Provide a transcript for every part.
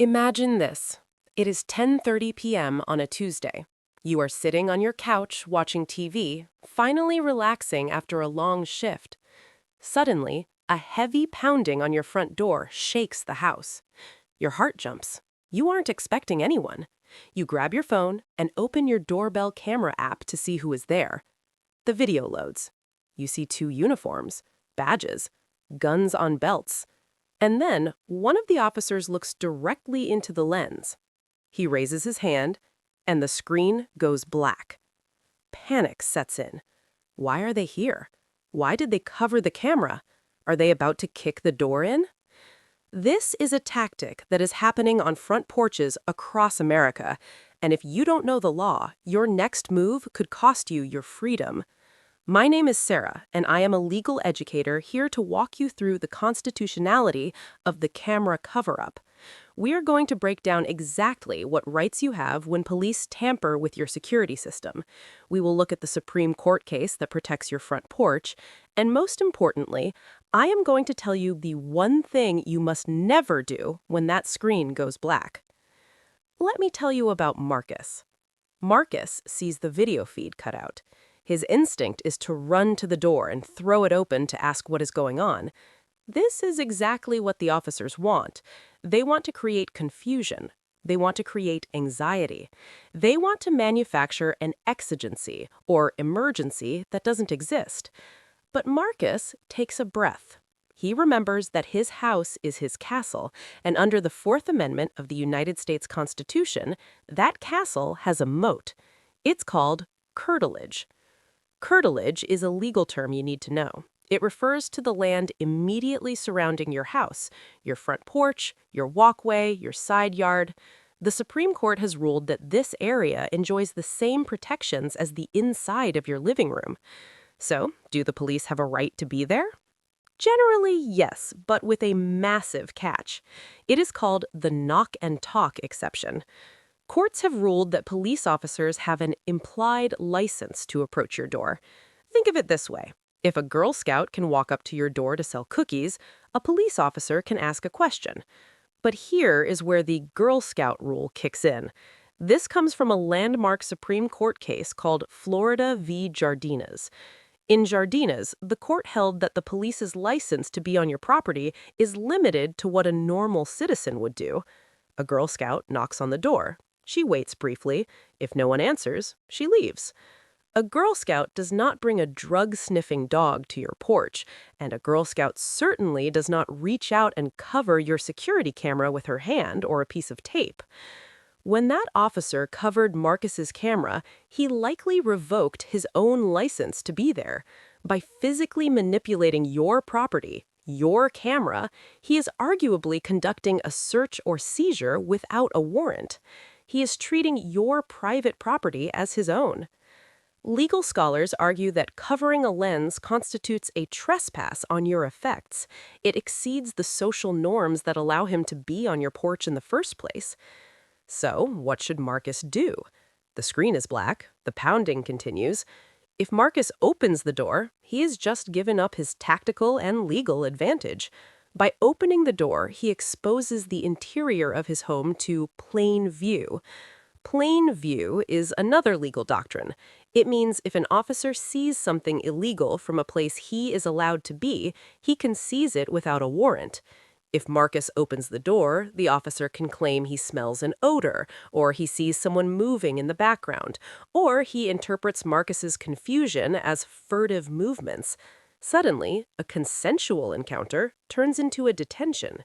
Imagine this. It is 10:30 p.m. on a Tuesday. You are sitting on your couch watching TV, finally relaxing after a long shift. Suddenly, a heavy pounding on your front door shakes the house. Your heart jumps. You aren't expecting anyone. You grab your phone and open your Doorbell camera app to see who is there. The video loads. You see two uniforms, badges, guns on belts. And then, one of the officers looks directly into the lens. He raises his hand, and the screen goes black. Panic sets in. Why are they here? Why did they cover the camera? Are they about to kick the door in? This is a tactic that is happening on front porches across America, and if you don't know the law, your next move could cost you your freedom. My name is Sarah, and I am a legal educator here to walk you through the constitutionality of the camera cover-up. We are going to break down exactly what rights you have when police tamper with your security system. We will look at the Supreme Court case that protects your front porch, and most importantly, I am going to tell you the one thing you must never do when that screen goes black. Let me tell you about Marcus. Marcus sees the video feed cut out. His instinct is to run to the door and throw it open to ask what is going on. This is exactly what the officers want. They want to create confusion. They want to create anxiety. They want to manufacture an exigency, or emergency, that doesn't exist. But Marcus takes a breath. He remembers that his house is his castle, and under the Fourth Amendment of the United States Constitution, that castle has a moat. It's called curtilage. Curtilage is a legal term you need to know. It refers to the land immediately surrounding your house, your front porch, your walkway, your side yard. The Supreme Court has ruled that this area enjoys the same protections as the inside of your living room. So, do the police have a right to be there? Generally, yes, but with a massive catch. It is called the knock and talk exception. Courts have ruled that police officers have an implied license to approach your door. Think of it this way. If a Girl Scout can walk up to your door to sell cookies, a police officer can ask a question. But here is where the Girl Scout rule kicks in. This comes from a landmark Supreme Court case called Florida v. Jardines. In Jardines, the court held that the police's license to be on your property is limited to what a normal citizen would do. A Girl Scout knocks on the door. She waits briefly. If no one answers, she leaves. A Girl Scout does not bring a drug-sniffing dog to your porch, and a Girl Scout certainly does not reach out and cover your security camera with her hand or a piece of tape. When that officer covered Marcus's camera, he likely revoked his own license to be there. By physically manipulating your property, your camera, he is arguably conducting a search or seizure without a warrant. He is treating your private property as his own. Legal scholars argue that covering a lens constitutes a trespass on your effects. It exceeds the social norms that allow him to be on your porch in the first place. So, what should Marcus do? The screen is black, the pounding continues. If Marcus opens the door, he has just given up his tactical and legal advantage. By opening the door, he exposes the interior of his home to plain view. Plain view is another legal doctrine. It means if an officer sees something illegal from a place he is allowed to be, he can seize it without a warrant. If Marcus opens the door, the officer can claim he smells an odor, or he sees someone moving in the background, or he interprets Marcus's confusion as furtive movements. Suddenly, a consensual encounter turns into a detention.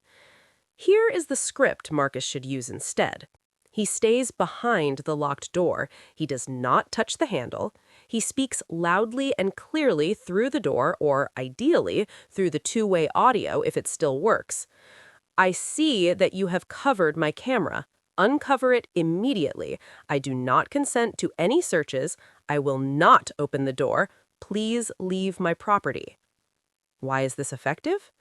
Here is the script Marcus should use instead. He stays behind the locked door. He does not touch the handle. He speaks loudly and clearly through the door, or ideally, through the two-way audio if it still works. I see that you have covered my camera. Uncover it immediately. I do not consent to any searches. I will not open the door. Please leave my property. Why is this effective?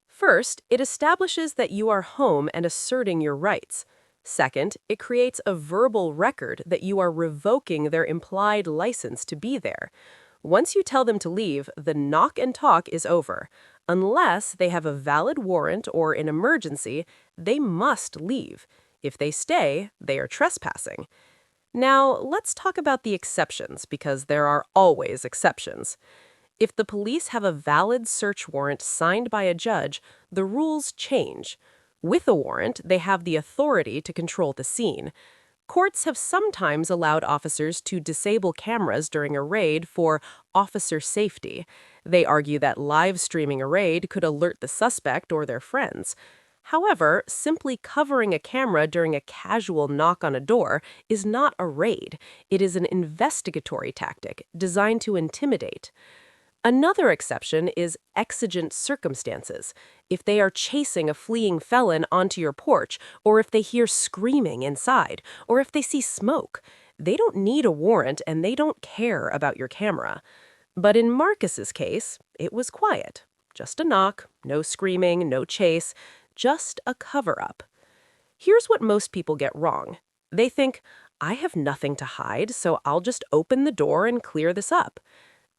First, it establishes that you are home and asserting your rights. Second, it creates a verbal record that you are revoking their implied license to be there. Once you tell them to leave, the knock and talk is over. Unless they have a valid warrant or an emergency, they must leave. If they stay, they are trespassing. Now, let's talk about the exceptions, because there are always exceptions. If the police have a valid search warrant signed by a judge, the rules change. With a warrant, they have the authority to control the scene. Courts have sometimes allowed officers to disable cameras during a raid for officer safety. They argue that live streaming a raid could alert the suspect or their friends. However, simply covering a camera during a casual knock on a door is not a raid. It is an investigatory tactic designed to intimidate. Another exception is exigent circumstances. If they are chasing a fleeing felon onto your porch, or if they hear screaming inside, or if they see smoke, they don't need a warrant and they don't care about your camera. But in Marcus's case, it was quiet. Just a knock, no screaming, no chase, just a cover-up. Here's what most people get wrong. They think, I have nothing to hide, so I'll just open the door and clear this up.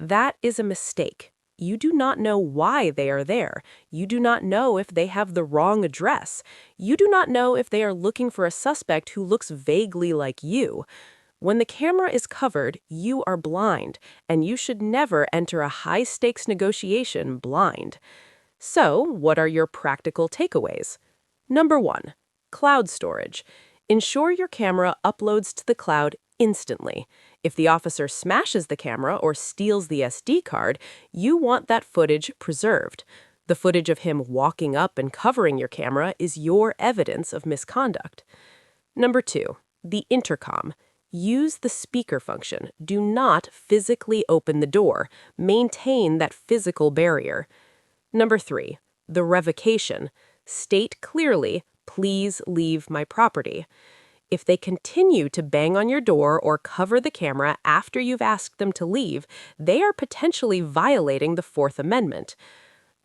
That is a mistake. You do not know why they are there. You do not know if they have the wrong address. You do not know if they are looking for a suspect who looks vaguely like you. When the camera is covered, you are blind, and you should never enter a high-stakes negotiation blind. So, what are your practical takeaways? Number 1. Cloud storage. Ensure your camera uploads to the cloud instantly. If the officer smashes the camera or steals the SD card, you want that footage preserved. The footage of him walking up and covering your camera is your evidence of misconduct. Number 2. The intercom. Use the speaker function. Do not physically open the door. Maintain that physical barrier. Number 3. The revocation. State clearly, please leave my property. If they continue to bang on your door or cover the camera after you've asked them to leave, they are potentially violating the Fourth Amendment.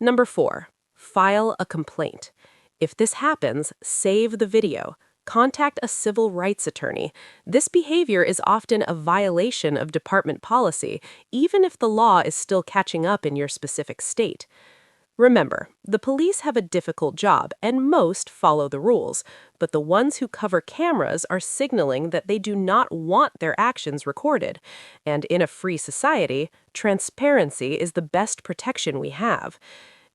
Number 4. File a complaint. If this happens, save the video. Contact a civil rights attorney. This behavior is often a violation of department policy, even if the law is still catching up in your specific state. Remember, the police have a difficult job, and most follow the rules, but the ones who cover cameras are signaling that they do not want their actions recorded. And in a free society, transparency is the best protection we have.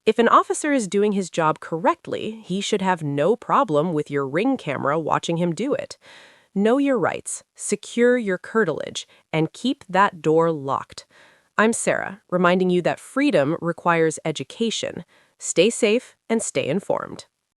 If an officer is doing his job correctly, he should have no problem with your Ring camera watching him do it. Know your rights, secure your curtilage, and keep that door locked. I'm Sarah, reminding you that freedom requires education. Stay safe and stay informed.